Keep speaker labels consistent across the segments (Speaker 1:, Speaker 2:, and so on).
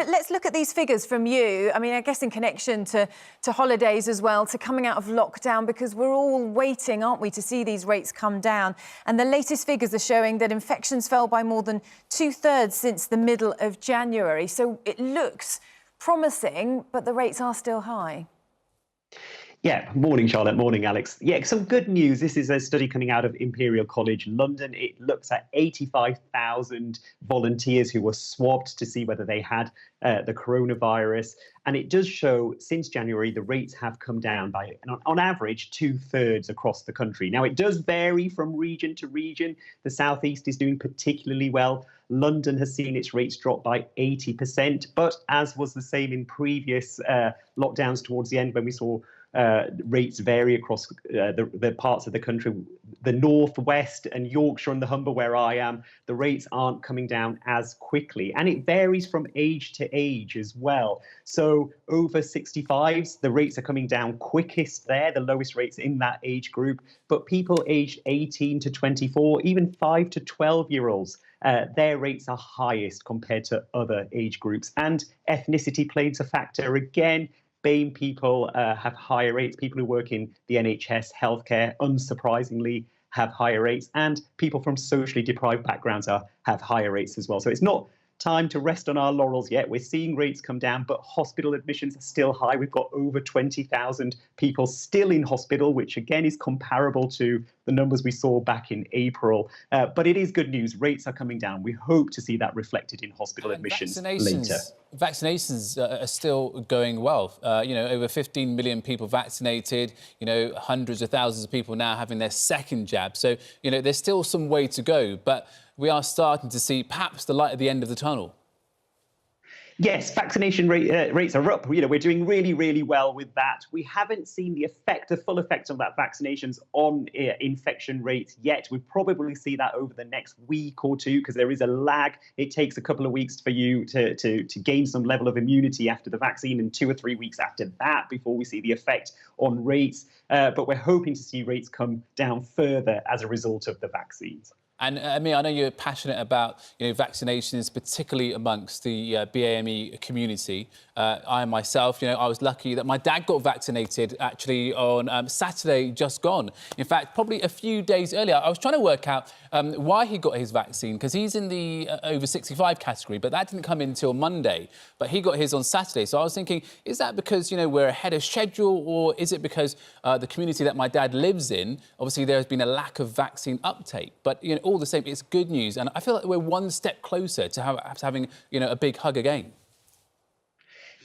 Speaker 1: but let's look at these figures from you. I mean, I guess in connection to holidays as well, to coming out of lockdown, because we're all waiting, aren't we, to see these rates come down. And the latest figures are showing that infections fell by more than 2/3 since the middle of January. So it looks promising, but the rates are still high.
Speaker 2: Yeah, morning, Charlotte. Morning, Alex. Yeah, some good news. This is a study coming out of Imperial College London. It looks at 85,000 volunteers who were swabbed to see whether they had the coronavirus. And it does show since January, the rates have come down by, on average, 2/3 across the country. Now, it does vary from region to region. The Southeast is doing particularly well. London has seen its rates drop by 80%. But as was the same in previous lockdowns towards the end, when we saw rates vary across the parts of the country, the northwest and Yorkshire and the Humber where I am, the rates aren't coming down as quickly. And it varies from age to age as well. So over 65s, the rates are coming down quickest there, the lowest rates in that age group. But people aged 18 to 24, even 5 to 12-year-olds, their rates are highest compared to other age groups. And ethnicity plays a factor again. BAME people have higher rates. People who work in the NHS, healthcare, unsurprisingly, have higher rates. And people from socially deprived backgrounds have higher rates as well. So it's not time to rest on our laurels yet. We're seeing rates come down, but hospital admissions are still high. We've got over 20,000 people still in hospital, which again is comparable to the numbers we saw back in April. But it is good news. Rates are coming down. We hope to see that reflected in hospital admissions later.
Speaker 3: Vaccinations are still going well. Over 15 million people vaccinated, hundreds of thousands of people now having their second jab. So, there's still some way to go, but we are starting to see perhaps the light at the end of the tunnel.
Speaker 2: Yes, vaccination rates are up. We're doing really, really well with that. We haven't seen the full effect of that vaccinations on infection rates yet. We'll probably see that over the next week or two, because there is a lag. It takes a couple of weeks for you to gain some level of immunity after the vaccine, and 2 or 3 weeks after that before we see the effect on rates. But we're hoping to see rates come down further as a result of the vaccines.
Speaker 3: And Amir, I know you're passionate about vaccinations, particularly amongst the BAME community. I myself, I was lucky that my dad got vaccinated actually on Saturday just gone. In fact, probably a few days earlier. I was trying to work out why he got his vaccine, because he's in the over 65 category, but that didn't come in until Monday. But he got his on Saturday. So I was thinking, is that because, we're ahead of schedule, or is it because the community that my dad lives in, obviously there's been a lack of vaccine uptake? But, all the same, it's good news. And I feel like we're one step closer to having, a big hug again.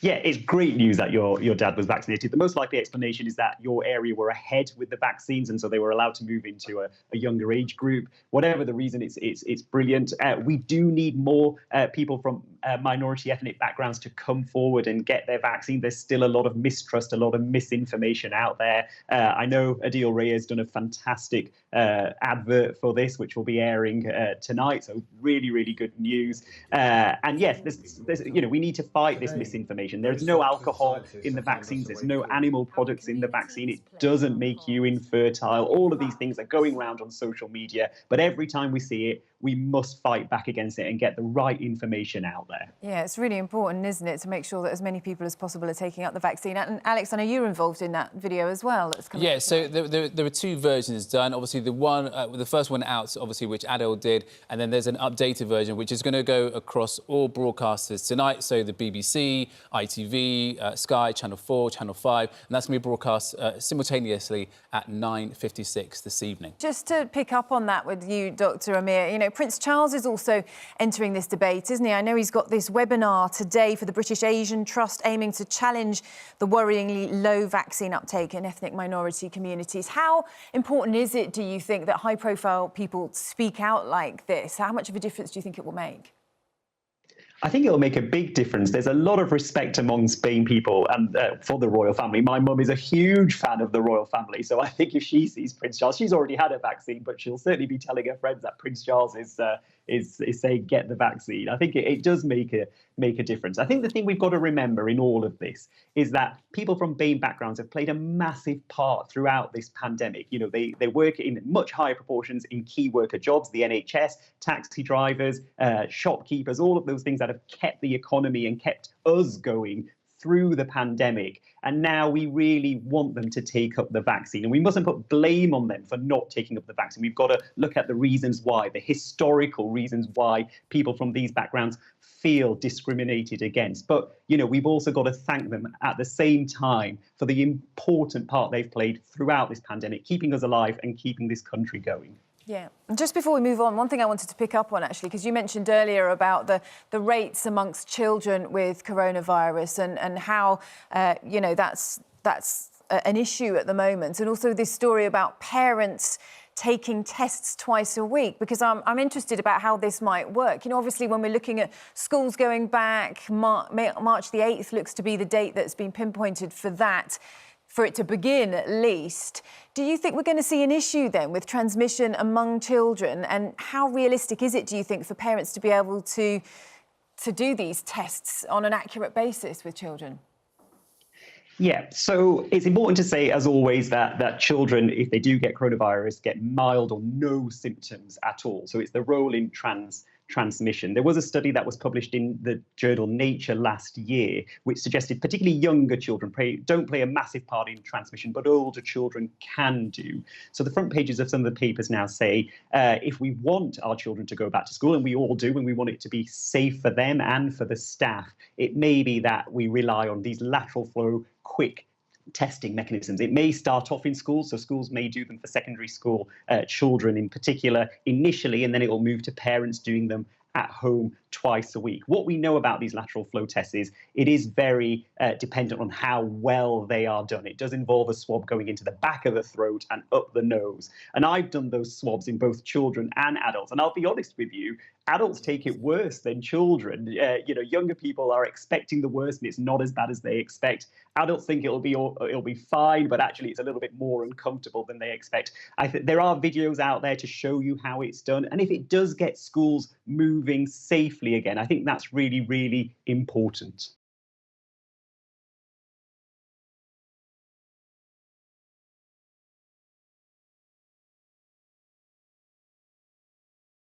Speaker 2: Yeah, it's great news that your dad was vaccinated. The most likely explanation is that your area were ahead with the vaccines, and so they were allowed to move into a younger age group. Whatever the reason, it's brilliant. We do need more people from minority ethnic backgrounds to come forward and get their vaccine. There's still a lot of mistrust, a lot of misinformation out there. I know Adil Ray has done a fantastic advert for this, which will be airing tonight. So really, really good news. And yes, we need to fight this misinformation. There's no alcohol in the vaccines. There's no animal products in the vaccine. It doesn't make you infertile. All of these things are going around on social media. But every time we see it, we must fight back against it and get the right information out there.
Speaker 1: Yeah, it's really important, isn't it, to make sure that as many people as possible are taking up the vaccine. And Alex, I know you're involved in that video as well.
Speaker 3: Yeah, so there were two versions done. Obviously, the first one out, obviously, which Adil did, and then there's an updated version which is going to go across all broadcasters tonight. So the BBC, ITV, Sky, Channel 4, Channel 5, and that's going to be broadcast simultaneously at 9:56 this evening.
Speaker 1: Just to pick up on that with you, Dr. Amir, Prince Charles is also entering this debate, isn't he? I know he's got this webinar today for the British Asian Trust aiming to challenge the worryingly low vaccine uptake in ethnic minority communities. How important is it, do you think, that high-profile people speak out like this? How much of a difference do you think it will make?
Speaker 2: I think it'll make a big difference. There's a lot of respect amongst BAME people and for the royal family. My mum is a huge fan of the royal family, so I think if she sees Prince Charles, she's already had a vaccine, but she'll certainly be telling her friends that Prince Charles is saying get the vaccine. I think it does make a difference. I think the thing we've got to remember in all of this is that people from BAME backgrounds have played a massive part throughout this pandemic. They work in much higher proportions in key worker jobs, the NHS, taxi drivers, shopkeepers, all of those things that that have kept the economy and kept us going through the pandemic. And now we really want them to take up the vaccine. And we mustn't put blame on them for not taking up the vaccine. We've got to look at the reasons why, the historical reasons why people from these backgrounds feel discriminated against. But, you know, we've also got to thank them at the same time for the important part they've played throughout this pandemic, keeping us alive and keeping this country going.
Speaker 1: Yeah. And just before we move on, one thing I wanted to pick up on, actually, because you mentioned earlier about the rates amongst children with coronavirus and how, you know, that's an issue at the moment. And also this story about parents taking tests twice a week, because I'm interested about how this might work. You know, obviously, when we're looking at schools going back, March the 8th looks to be the date that's been pinpointed for that, for it to begin at least. Do you think we're going to see an issue then with transmission among children? And how realistic is it, do you think, for parents to be able to do these tests on an accurate basis with children?
Speaker 2: Yeah, so it's important to say, as always, that children, if they do get coronavirus, get mild or no symptoms at all. So it's the role in transmission. There was a study that was published in the journal Nature last year, which suggested particularly younger children don't play a massive part in transmission, but older children can do. So the front pages of some of the papers now say, if we want our children to go back to school, and we all do, and we want it to be safe for them and for the staff, it may be that we rely on these lateral flow, quick testing mechanisms. It may start off in schools, so schools may do them for secondary school children in particular initially, and then it will move to parents doing them at home twice a week. What we know about these lateral flow tests is it is very dependent on how well they are done. It does involve a swab going into the back of the throat and up the nose. And I've done those swabs in both children and adults. And I'll be honest with you, adults take it worse than children. You know, younger people are expecting the worst, and it's not as bad as they expect. Adults think it'll be fine, but actually it's a little bit more uncomfortable than they expect. I think there are videos out there to show you how it's done, and if it does get schools moving safely again, I think that's really, really important.